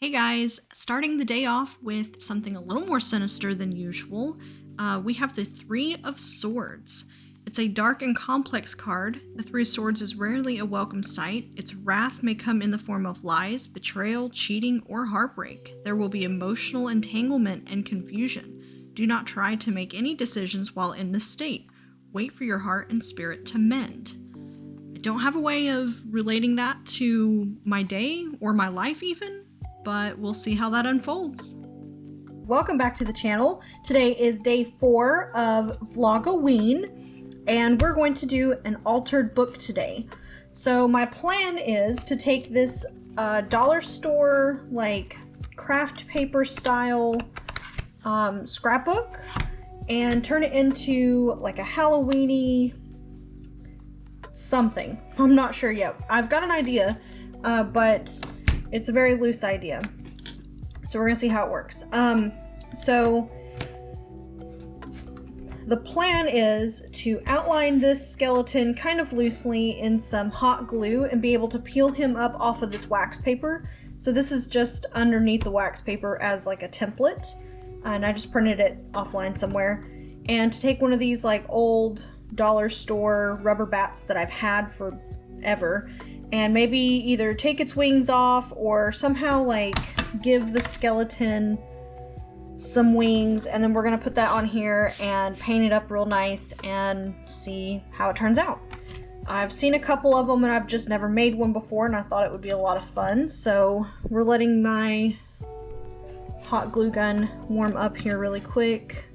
Hey guys, starting the day off with something a little more sinister than usual, we have the Three of Swords. It's a dark and complex card. The Three of Swords is rarely a welcome sight. Its wrath may come in the form of lies, betrayal, cheating, or heartbreak. There will be emotional entanglement and confusion. Do not try to make any decisions while in this state. Wait for your heart and spirit to mend. I don't have a way of relating that to my day or my life even, but we'll see how that unfolds. Welcome back to the channel. Today is day 4 of VLOGOWEEN, and we're going to do an altered book today. So my plan is to take this dollar store like craft paper style scrapbook and turn it into like a Halloween-y something. I'm not sure yet. I've got an idea, but it's a very loose idea. So we're gonna see how it works. So the plan is to outline this skeleton kind of loosely in some hot glue and be able to peel him up off of this wax paper. So this is just underneath the wax paper as like a template. And I just printed it offline somewhere. And to take one of these like old dollar store rubber bats that I've had forever, and maybe either take its wings off or somehow like give the skeleton some wings, and then we're gonna put that on here and paint it up real nice and see how it turns out. I've seen a couple of them and I've just never made one before, and I thought it would be a lot of fun. So we're letting my hot glue gun warm up here really quick.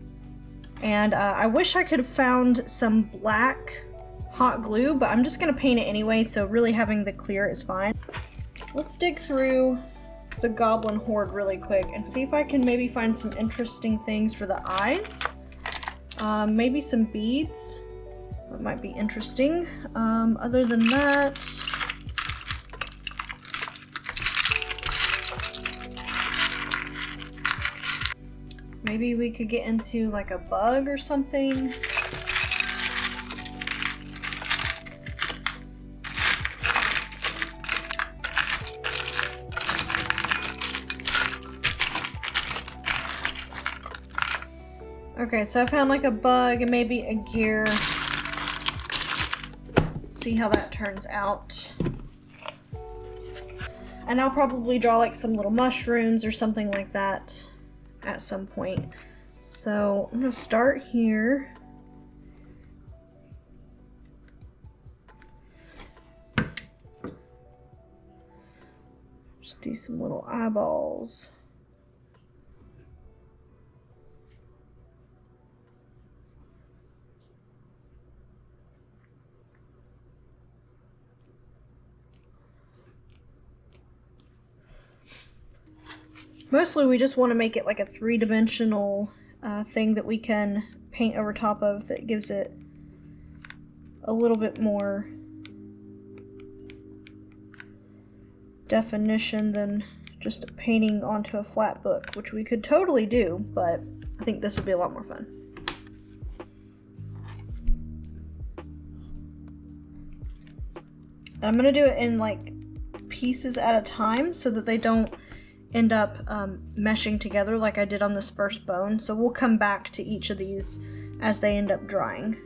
And I wish I could have found some black hot glue, but I'm just gonna paint it anyway, so really having the clear is fine. Let's dig through the goblin horde really quick and see if I can maybe find some interesting things for the eyes. Maybe some beads. That might be interesting. Other than that, maybe we could get into like a bug or something. Okay, so I found like a bug and maybe a gear. Let's see how that turns out. And I'll probably draw like some little mushrooms or something like that at some point. So I'm gonna start here. Just do some little eyeballs. Mostly we just want to make it like a three-dimensional thing that we can paint over top of that gives it a little bit more definition than just painting onto a flat book, which we could totally do, but I think this would be a lot more fun. And I'm going to do it in like pieces at a time so that they don't end up meshing together like I did on this first bone. So we'll come back to each of these as they end up drying.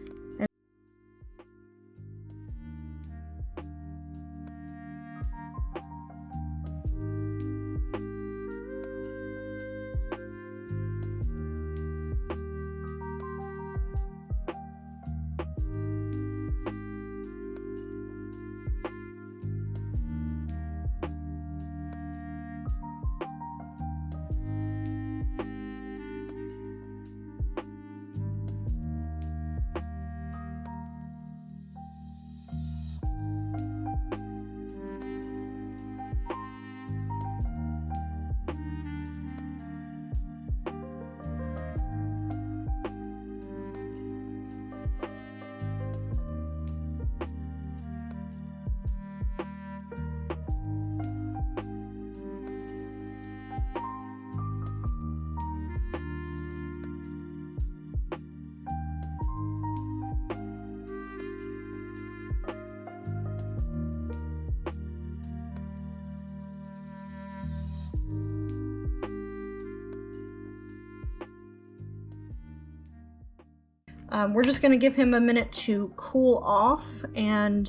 We're just going to give him a minute to cool off and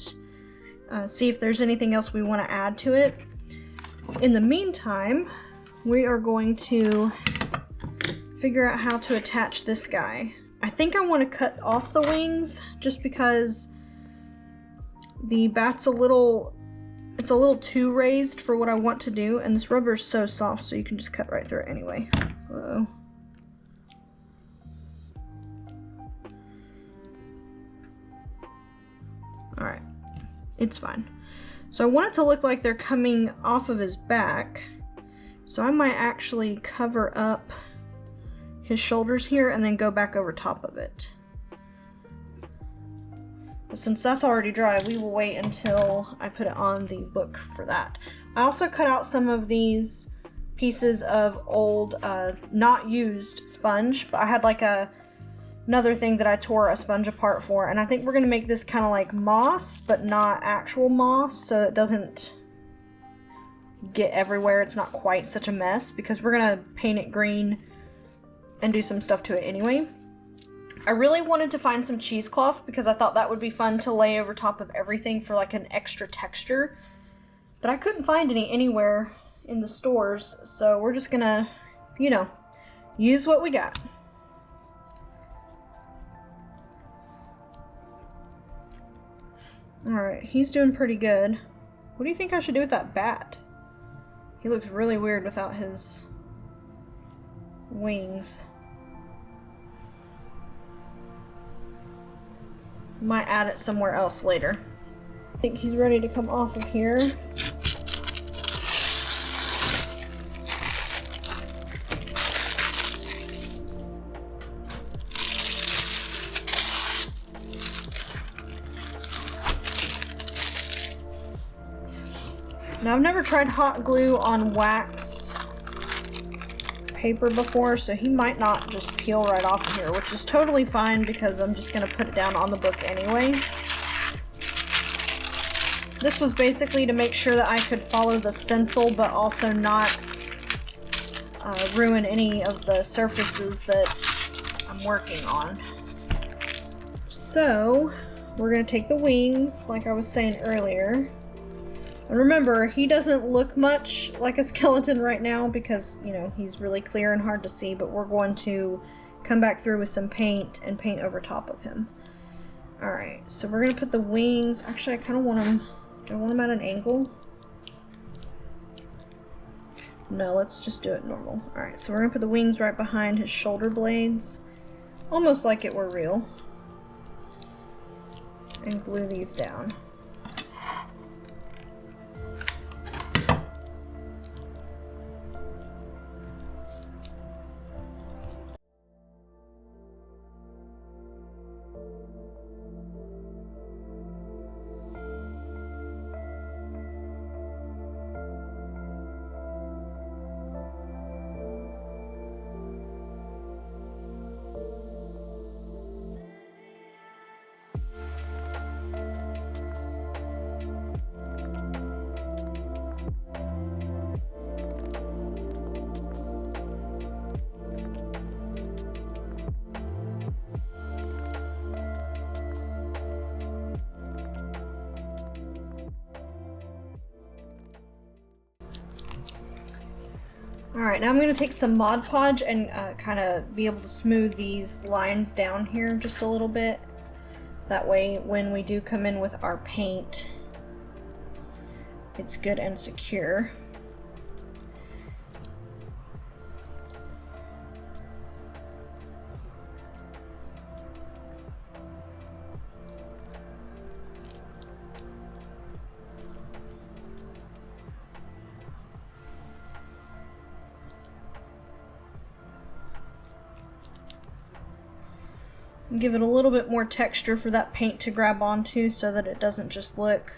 see if there's anything else we want to add to it. In the meantime, we are going to figure out how to attach this guy. I think I want to cut off the wings just because the bat's a little too raised for what I want to do, and this rubber is so soft so you can just cut right through it anyway. Uh-oh. Alright, it's fine. So I want it to look like they're coming off of his back, so I might actually cover up his shoulders here and then go back over top of it. But since that's already dry, we will wait until I put it on the book for that. I also cut out some of these pieces of old, not used sponge, but I had like another thing that I tore a sponge apart for, and I think we're gonna make this kind of like moss, but not actual moss, so it doesn't get everywhere. It's not quite such a mess, because we're gonna paint it green and do some stuff to it anyway. I really wanted to find some cheesecloth because I thought that would be fun to lay over top of everything for like an extra texture, but I couldn't find any anywhere in the stores, so we're just gonna, you know, use what we got. Alright, he's doing pretty good. What do you think I should do with that bat? He looks really weird without his wings. Might add it somewhere else later. I think he's ready to come off of here. Now, I've never tried hot glue on wax paper before, so he might not just peel right off of here, which is totally fine because I'm just going to put it down on the book anyway. This was basically to make sure that I could follow the stencil, but also not ruin any of the surfaces that I'm working on. So, we're going to take the wings, like I was saying earlier. And remember, he doesn't look much like a skeleton right now because, you know, he's really clear and hard to see, but we're going to come back through with some paint and paint over top of him. Alright, so we're going to put the wings, actually I kind of want them, do I want them at an angle? No, let's just do it normal. Alright, so we're going to put the wings right behind his shoulder blades, almost like it were real, and glue these down. Alright, now I'm going to take some Mod Podge and kind of be able to smooth these lines down here just a little bit. That way, when we do come in with our paint, it's good and secure. Give it a little bit more texture for that paint to grab onto so that it doesn't just look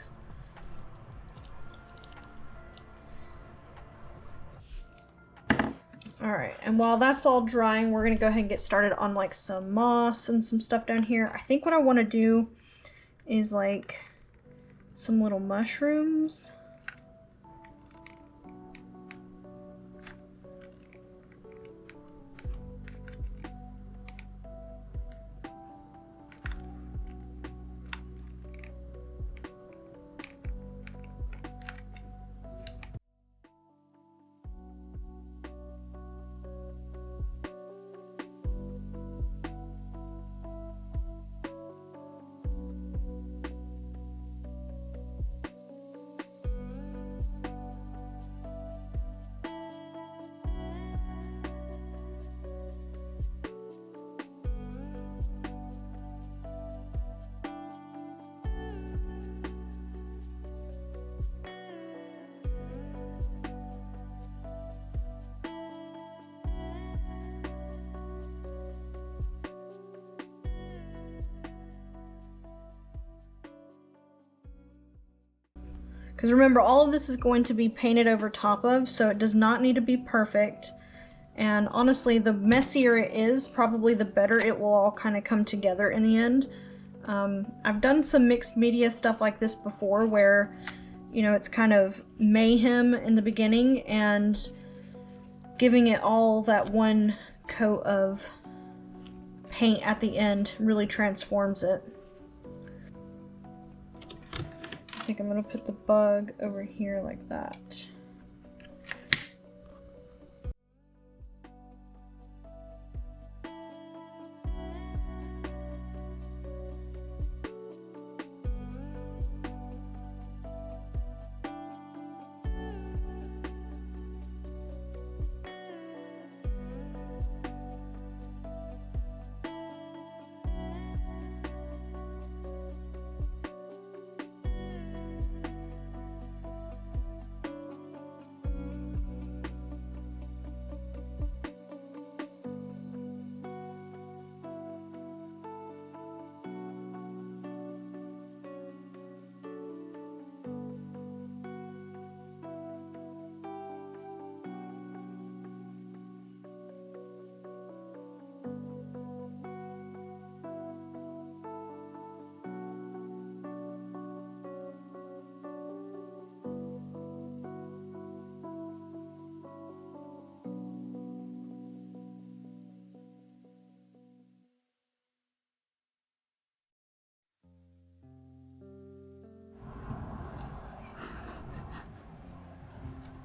alright, and while that's all drying, we're going to go ahead and get started on like some moss and some stuff down here. I think what I want to do is like some little mushrooms. Because remember, all of this is going to be painted over top of, so it does not need to be perfect. And honestly, the messier it is, probably the better it will all kind of come together in the end. I've done some mixed media stuff like this before where, you know, it's kind of mayhem in the beginning and giving it all that one coat of paint at the end really transforms it. I think I'm going to put the bug over here like that.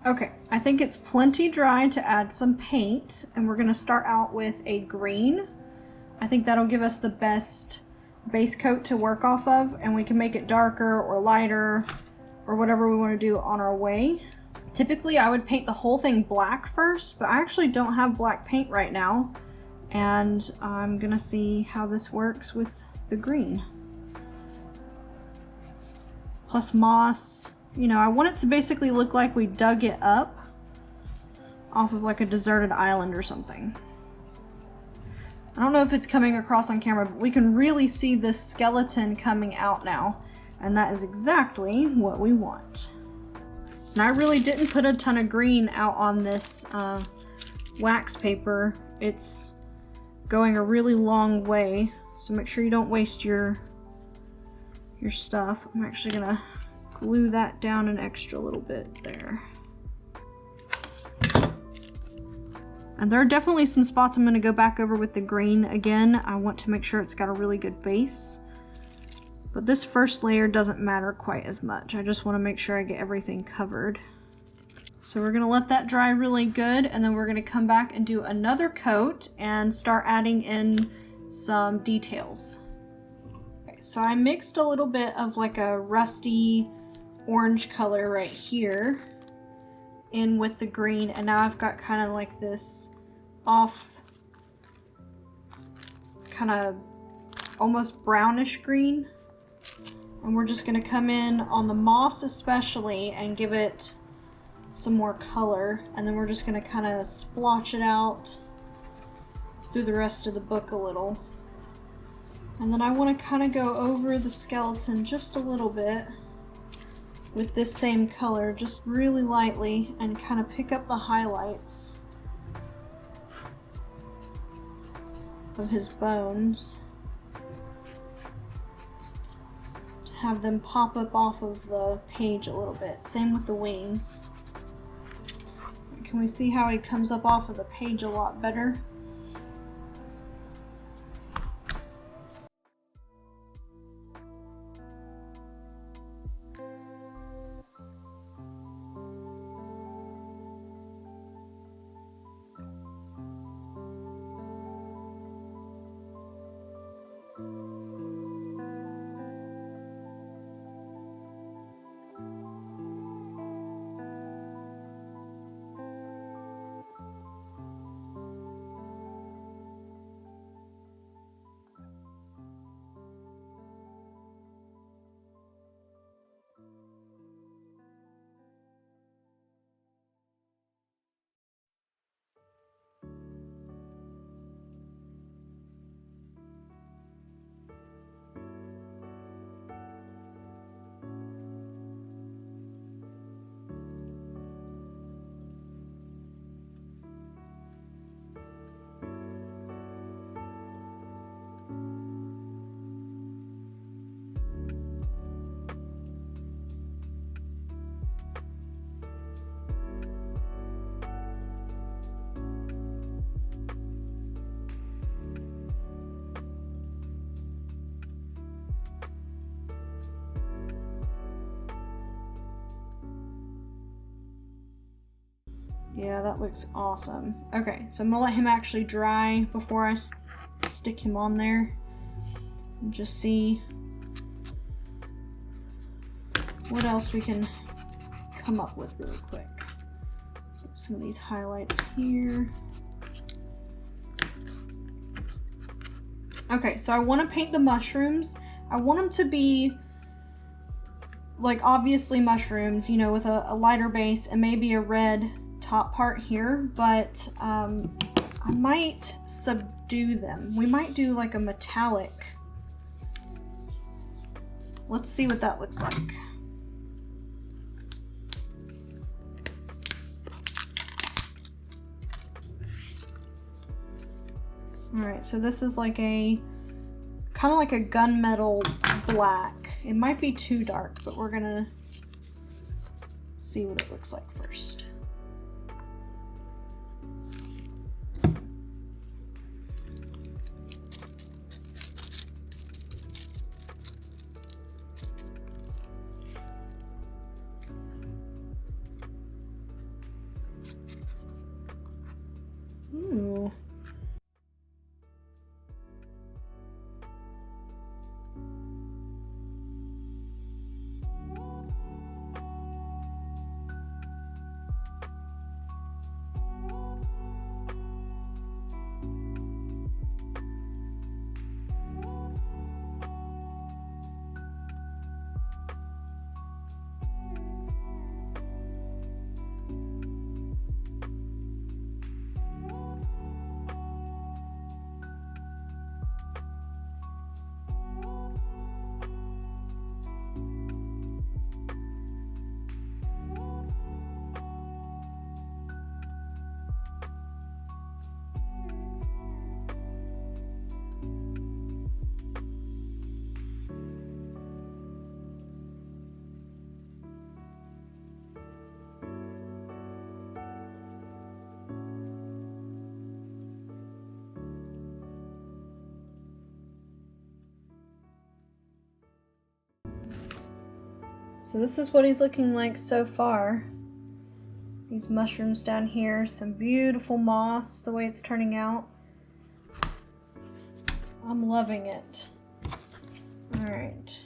Okay, I think it's plenty dry to add some paint, and we're going to start out with a green. I think that'll give us the best base coat to work off of, and we can make it darker or lighter or whatever we want to do on our way. Typically I would paint the whole thing black first, but I actually don't have black paint right now, and I'm gonna see how this works with the green. Plus moss. You know, I want it to basically look like we dug it up off of like a deserted island or something. I don't know if it's coming across on camera, but we can really see this skeleton coming out now, and that is exactly what we want. And I really didn't put a ton of green out on this wax paper. It's going a really long way, so make sure you don't waste your stuff. I'm actually gonna glue that down an extra little bit there. And there are definitely some spots I'm going to go back over with the green again. I want to make sure it's got a really good base. But this first layer doesn't matter quite as much. I just want to make sure I get everything covered. So we're going to let that dry really good, and then we're going to come back and do another coat and start adding in some details. Okay, so I mixed a little bit of like a rusty orange color right here in with the green, and now I've got kind of like this off kind of almost brownish green, and we're just going to come in on the moss especially and give it some more color, and then we're just going to kind of splotch it out through the rest of the book a little. And then I want to kind of go over the skeleton just a little bit with this same color, just really lightly, and kind of pick up the highlights of his bones to have them pop up off of the page a little bit. Same with the wings. Can we see how he comes up off of the page a lot better? Yeah, that looks awesome. Okay, so I'm gonna let him actually dry before I stick him on there. And just see what else we can come up with really quick. Some of these highlights here. Okay, so I want to paint the mushrooms. I want them to be like obviously mushrooms, you know, with a lighter base and maybe a red top part here, but I might subdue them. We might do like a metallic. Let's see what that looks like. Alright, so this is like a kind of like a gunmetal black. It might be too dark, but we're gonna see what it looks like first. Ooh. So this is what he's looking like so far. These mushrooms down here, some beautiful moss, the way it's turning out. I'm loving it. All right.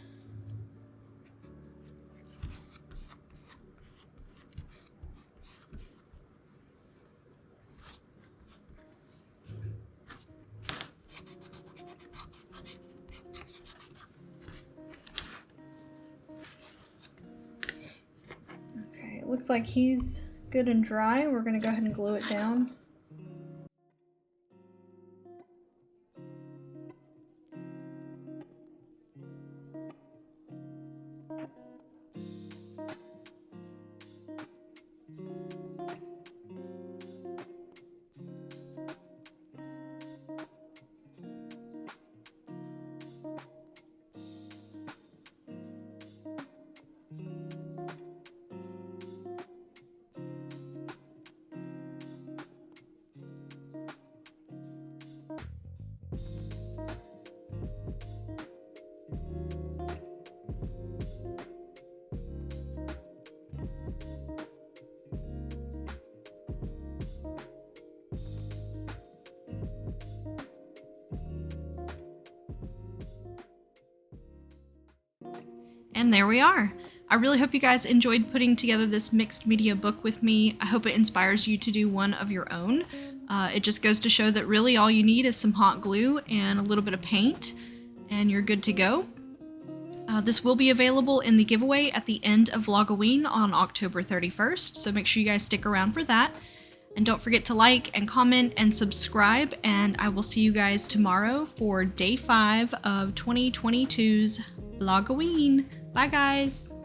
Looks like he's good and dry. We're going to go ahead and glue it down. And there we are. I really hope you guys enjoyed putting together this mixed media book with me. I hope it inspires you to do one of your own. It just goes to show that really all you need is some hot glue and a little bit of paint, and you're good to go. This will be available in the giveaway at the end of VLOGOWEEN on October 31st, so make sure you guys stick around for that. And don't forget to like and comment and subscribe, and I will see you guys tomorrow for day 5 of 2022's VLOGOWEEN. Bye guys!